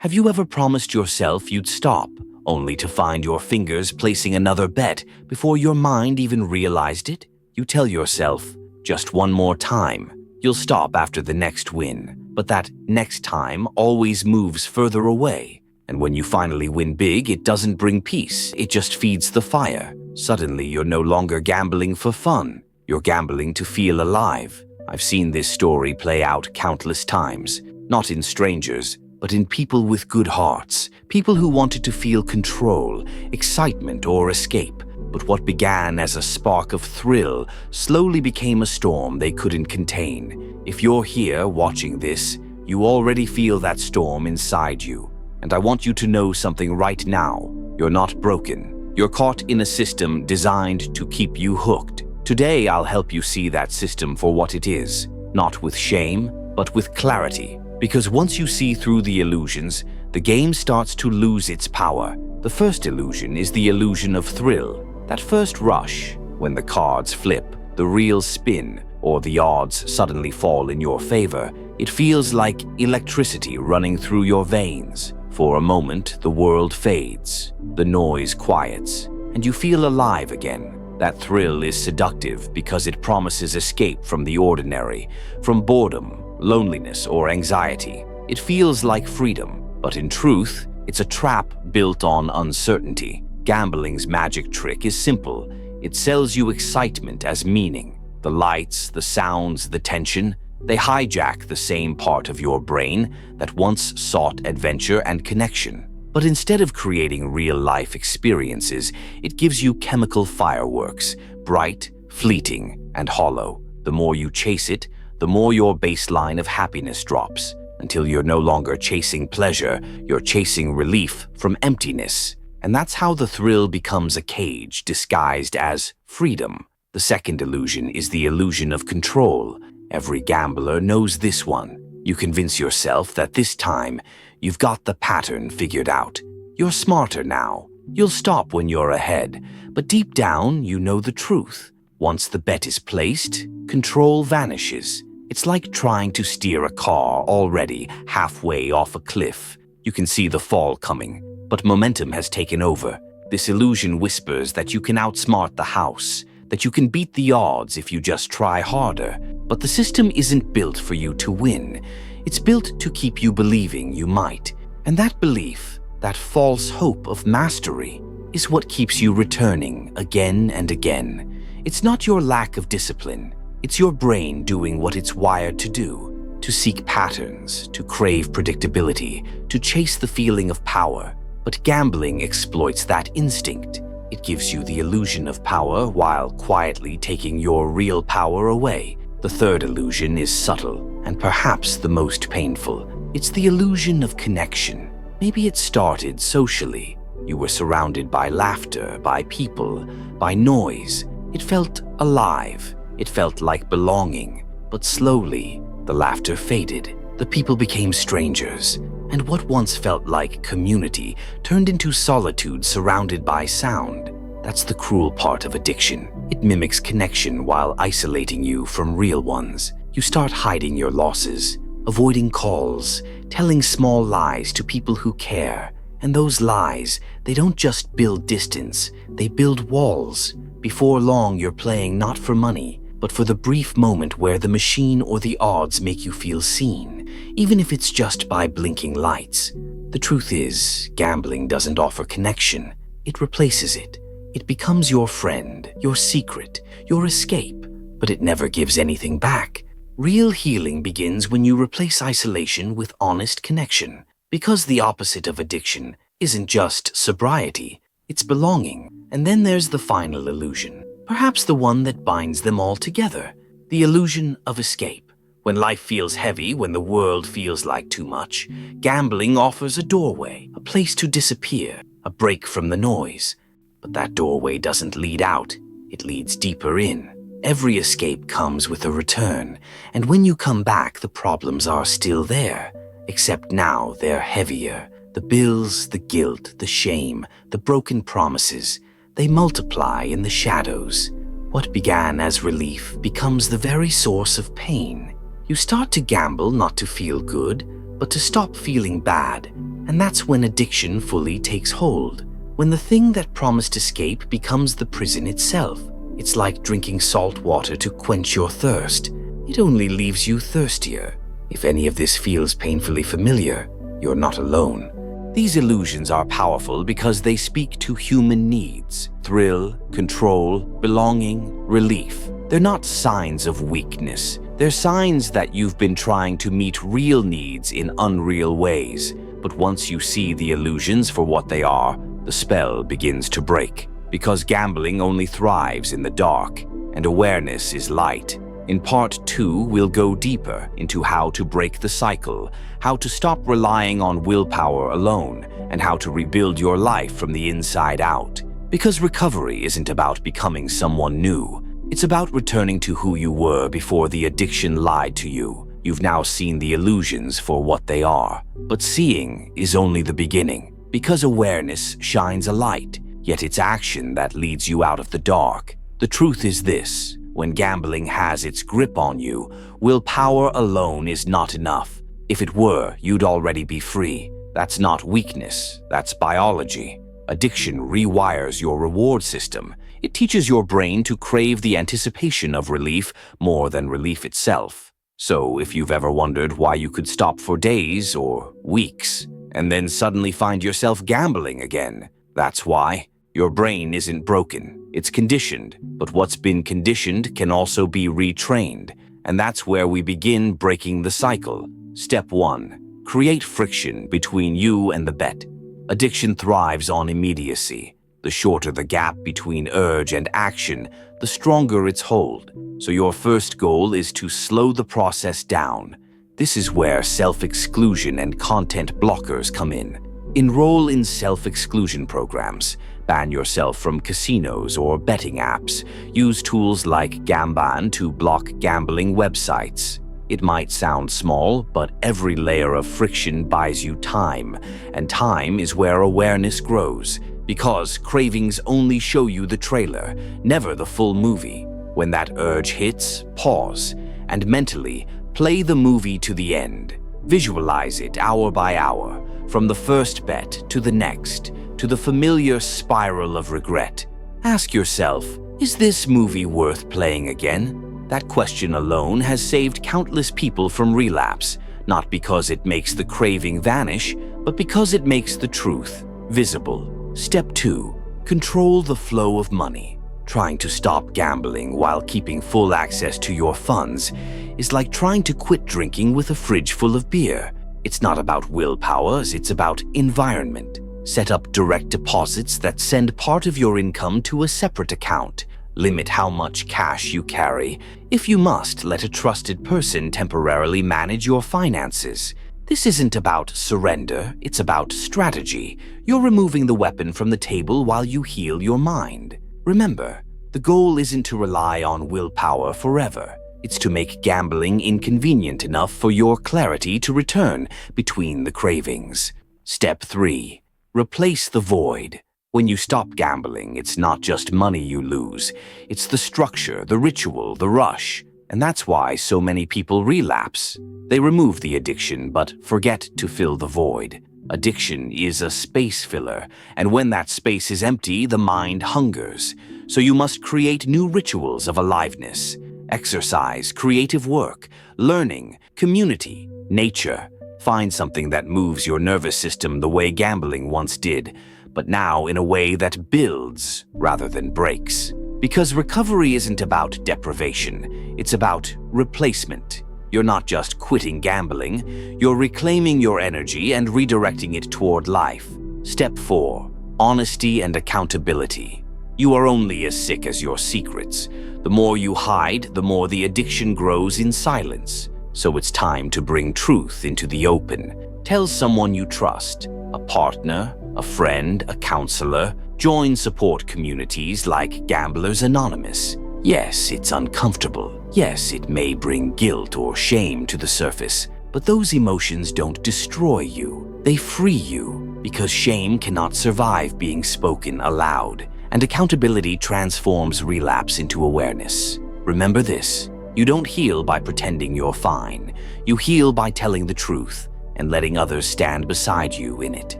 Have you ever promised yourself you'd stop, only to find your fingers placing another bet before your mind even realized it? You tell yourself, just one more time. You'll stop after the next win, but that next time always moves further away. And when you finally win big, it doesn't bring peace, it just feeds the fire. Suddenly, you're no longer gambling for fun. You're gambling to feel alive. I've seen this story play out countless times, not in strangers, but in people with good hearts, people who wanted to feel control, excitement, or escape. But what began as a spark of thrill slowly became a storm they couldn't contain. If you're here watching this, you already feel that storm inside you. And I want you to know something right now. You're not broken. You're caught in a system designed to keep you hooked. Today, I'll help you see that system for what it is, not with shame, but with clarity. Because once you see through the illusions, the game starts to lose its power. The first illusion is the illusion of thrill. That first rush, when the cards flip, the reels spin, or the odds suddenly fall in your favor, it feels like electricity running through your veins. For a moment, the world fades, the noise quiets, and you feel alive again. That thrill is seductive because it promises escape from the ordinary, from boredom, loneliness, or anxiety. It feels like freedom, but in truth, it's a trap built on uncertainty. Gambling's magic trick is simple. It sells you excitement as meaning. The lights, the sounds, the tension, they hijack the same part of your brain that once sought adventure and connection. But instead of creating real-life experiences, it gives you chemical fireworks, bright, fleeting, and hollow. The more you chase it, the more your baseline of happiness drops, until you're no longer chasing pleasure, you're chasing relief from emptiness. And that's how the thrill becomes a cage disguised as freedom. The second illusion is the illusion of control. Every gambler knows this one. You convince yourself that this time, you've got the pattern figured out. You're smarter now. You'll stop when you're ahead. But deep down, you know the truth. Once the bet is placed, control vanishes. It's like trying to steer a car already halfway off a cliff. You can see the fall coming, but momentum has taken over. This illusion whispers that you can outsmart the house, that you can beat the odds if you just try harder. But the system isn't built for you to win. It's built to keep you believing you might. And that belief, that false hope of mastery, is what keeps you returning again and again. It's not your lack of discipline. It's your brain doing what it's wired to do, to seek patterns, to crave predictability, to chase the feeling of power. But gambling exploits that instinct. It gives you the illusion of power while quietly taking your real power away. The third illusion is subtle and perhaps the most painful. It's the illusion of connection. Maybe it started socially. You were surrounded by laughter, by people, by noise. It felt alive. It felt like belonging. But slowly, the laughter faded. The people became strangers. And what once felt like community turned into solitude surrounded by sound. That's the cruel part of addiction. It mimics connection while isolating you from real ones. You start hiding your losses, avoiding calls, telling small lies to people who care. And those lies, they don't just build distance, they build walls. Before long, you're playing not for money, but for the brief moment where the machine or the odds make you feel seen, even if it's just by blinking lights. The truth is, gambling doesn't offer connection. It replaces it. It becomes your friend, your secret, your escape, but it never gives anything back. Real healing begins when you replace isolation with honest connection, because the opposite of addiction isn't just sobriety, it's belonging. And then there's the final illusion, perhaps the one that binds them all together, the illusion of escape. When life feels heavy, when the world feels like too much, gambling offers a doorway, a place to disappear, a break from the noise. But that doorway doesn't lead out, it leads deeper in. Every escape comes with a return, and when you come back, the problems are still there, except now they're heavier. The bills, the guilt, the shame, the broken promises, they multiply in the shadows. What began as relief becomes the very source of pain. You start to gamble not to feel good, but to stop feeling bad. And that's when addiction fully takes hold. When the thing that promised escape becomes the prison itself. It's like drinking salt water to quench your thirst. It only leaves you thirstier. If any of this feels painfully familiar, you're not alone. These illusions are powerful because they speak to human needs: thrill, control, belonging, relief. They're not signs of weakness. They're signs that you've been trying to meet real needs in unreal ways. But once you see the illusions for what they are, the spell begins to break. Because gambling only thrives in the dark, and awareness is light. In Part 2, we'll go deeper into how to break the cycle, how to stop relying on willpower alone, and how to rebuild your life from the inside out. Because recovery isn't about becoming someone new. It's about returning to who you were before the addiction lied to you. You've now seen the illusions for what they are. But seeing is only the beginning. Because awareness shines a light, yet it's action that leads you out of the dark. The truth is this: when gambling has its grip on you, willpower alone is not enough. If it were, you'd already be free. That's not weakness, that's biology. Addiction rewires your reward system. It teaches your brain to crave the anticipation of relief more than relief itself. So if you've ever wondered why you could stop for days or weeks, and then suddenly find yourself gambling again, that's why. Your brain isn't broken, it's conditioned, but what's been conditioned can also be retrained, and that's where we begin breaking the cycle. Step 1. Create friction between you and the bet. Addiction thrives on immediacy. The shorter the gap between urge and action, the stronger its hold. So your first goal is to slow the process down. This is where self-exclusion and content blockers come in. Enroll in self-exclusion programs. Ban yourself from casinos or betting apps. Use tools like Gamban to block gambling websites. It might sound small, but every layer of friction buys you time, and time is where awareness grows, because cravings only show you the trailer, never the full movie. When that urge hits, pause, and mentally play the movie to the end. Visualize it hour by hour, from the first bet to the next, to the familiar spiral of regret. Ask yourself, is this movie worth playing again? That question alone has saved countless people from relapse, not because it makes the craving vanish, but because it makes the truth visible. Step 2. Control the flow of money. Trying to stop gambling while keeping full access to your funds is like trying to quit drinking with a fridge full of beer. It's not about willpower, it's about environment. Set up direct deposits that send part of your income to a separate account. Limit how much cash you carry. If you must, let a trusted person temporarily manage your finances. This isn't about surrender, it's about strategy. You're removing the weapon from the table while you heal your mind. Remember, the goal isn't to rely on willpower forever. It's to make gambling inconvenient enough for your clarity to return between the cravings. Step 3. Replace the void. When you stop gambling, it's not just money you lose. It's the structure, the ritual, the rush. And that's why so many people relapse. They remove the addiction, but forget to fill the void. Addiction is a space filler, and when that space is empty, the mind hungers. So you must create new rituals of aliveness. Exercise, creative work, learning, community, nature. Find something that moves your nervous system the way gambling once did, but now in a way that builds rather than breaks. Because recovery isn't about deprivation, it's about replacement. You're not just quitting gambling, you're reclaiming your energy and redirecting it toward life. Step 4. Honesty and accountability. You are only as sick as your secrets. The more you hide, the more the addiction grows in silence. So it's time to bring truth into the open. Tell someone you trust, a partner, a friend, a counselor. Join support communities like Gamblers Anonymous. Yes, it's uncomfortable. Yes, it may bring guilt or shame to the surface, but those emotions don't destroy you. They free you, because shame cannot survive being spoken aloud, and accountability transforms relapse into awareness. Remember this, you don't heal by pretending you're fine. You heal by telling the truth, and letting others stand beside you in it.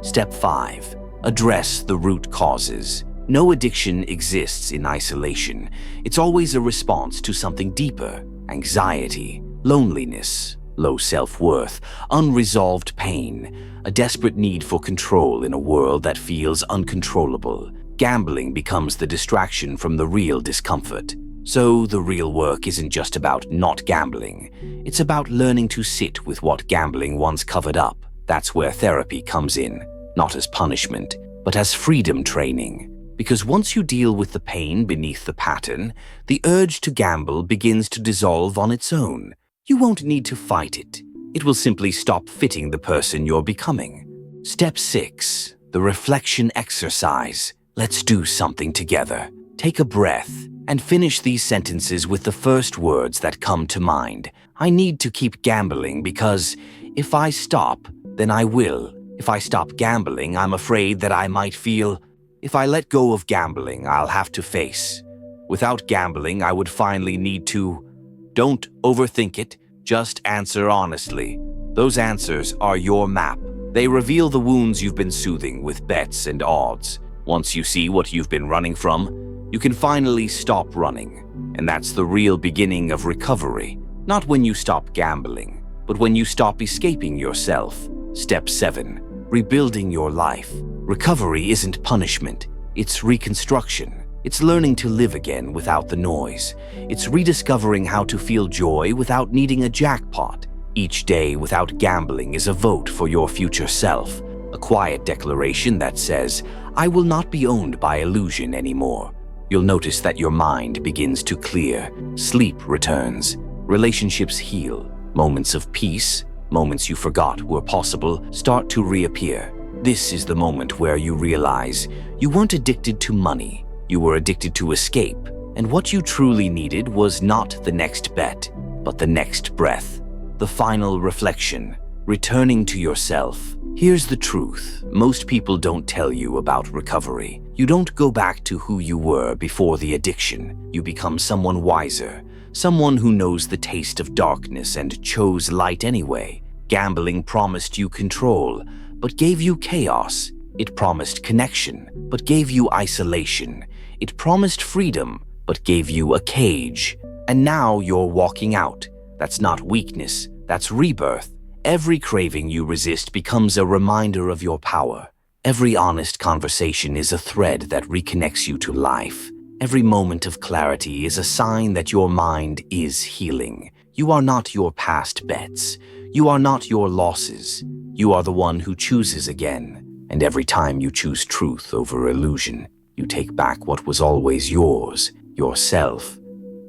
Step 5. Address the root causes. No addiction exists in isolation. It's always a response to something deeper: anxiety, loneliness, low self-worth, unresolved pain, a desperate need for control in a world that feels uncontrollable. Gambling becomes the distraction from the real discomfort. So the real work isn't just about not gambling. It's about learning to sit with what gambling once covered up. That's where therapy comes in, not as punishment, but as freedom training. Because once you deal with the pain beneath the pattern, the urge to gamble begins to dissolve on its own. You won't need to fight it. It will simply stop fitting the person you're becoming. Step 6. The reflection exercise. Let's do something together. Take a breath and finish these sentences with the first words that come to mind. I need to keep gambling because if I stop, then I will. If I stop gambling, I'm afraid that I might feel. If I let go of gambling, I'll have to face. Without gambling, I would finally need to. Don't overthink it. Just answer honestly. Those answers are your map. They reveal the wounds you've been soothing with bets and odds. Once you see what you've been running from, you can finally stop running. And that's the real beginning of recovery. Not when you stop gambling, but when you stop escaping yourself. Step 7. Rebuilding your life. Recovery isn't punishment. It's reconstruction. It's learning to live again without the noise. It's rediscovering how to feel joy without needing a jackpot. Each day without gambling is a vote for your future self. A quiet declaration that says, I will not be owned by illusion anymore. You'll notice that your mind begins to clear. Sleep returns. Relationships heal. Moments of peace, moments you forgot were possible, start to reappear. This is the moment where you realize you weren't addicted to money. You were addicted to escape, and what you truly needed was not the next bet, but the next breath. The final reflection, returning to yourself. Here's the truth. Most people don't tell you about recovery. You don't go back to who you were before the addiction. You become someone wiser, someone who knows the taste of darkness and chose light anyway. Gambling promised you control, but gave you chaos. It promised connection, but gave you isolation. It promised freedom, but gave you a cage. And now you're walking out. That's not weakness, that's rebirth. Every craving you resist becomes a reminder of your power. Every honest conversation is a thread that reconnects you to life. Every moment of clarity is a sign that your mind is healing. You are not your past bets. You are not your losses. You are the one who chooses again. And every time you choose truth over illusion, you take back what was always yours, yourself.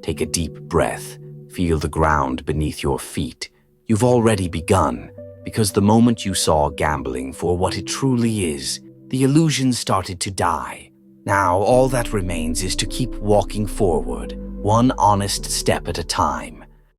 Take a deep breath. Feel the ground beneath your feet. You've already begun, because the moment you saw gambling for what it truly is, the illusion started to die. Now all that remains is to keep walking forward, one honest step at a time.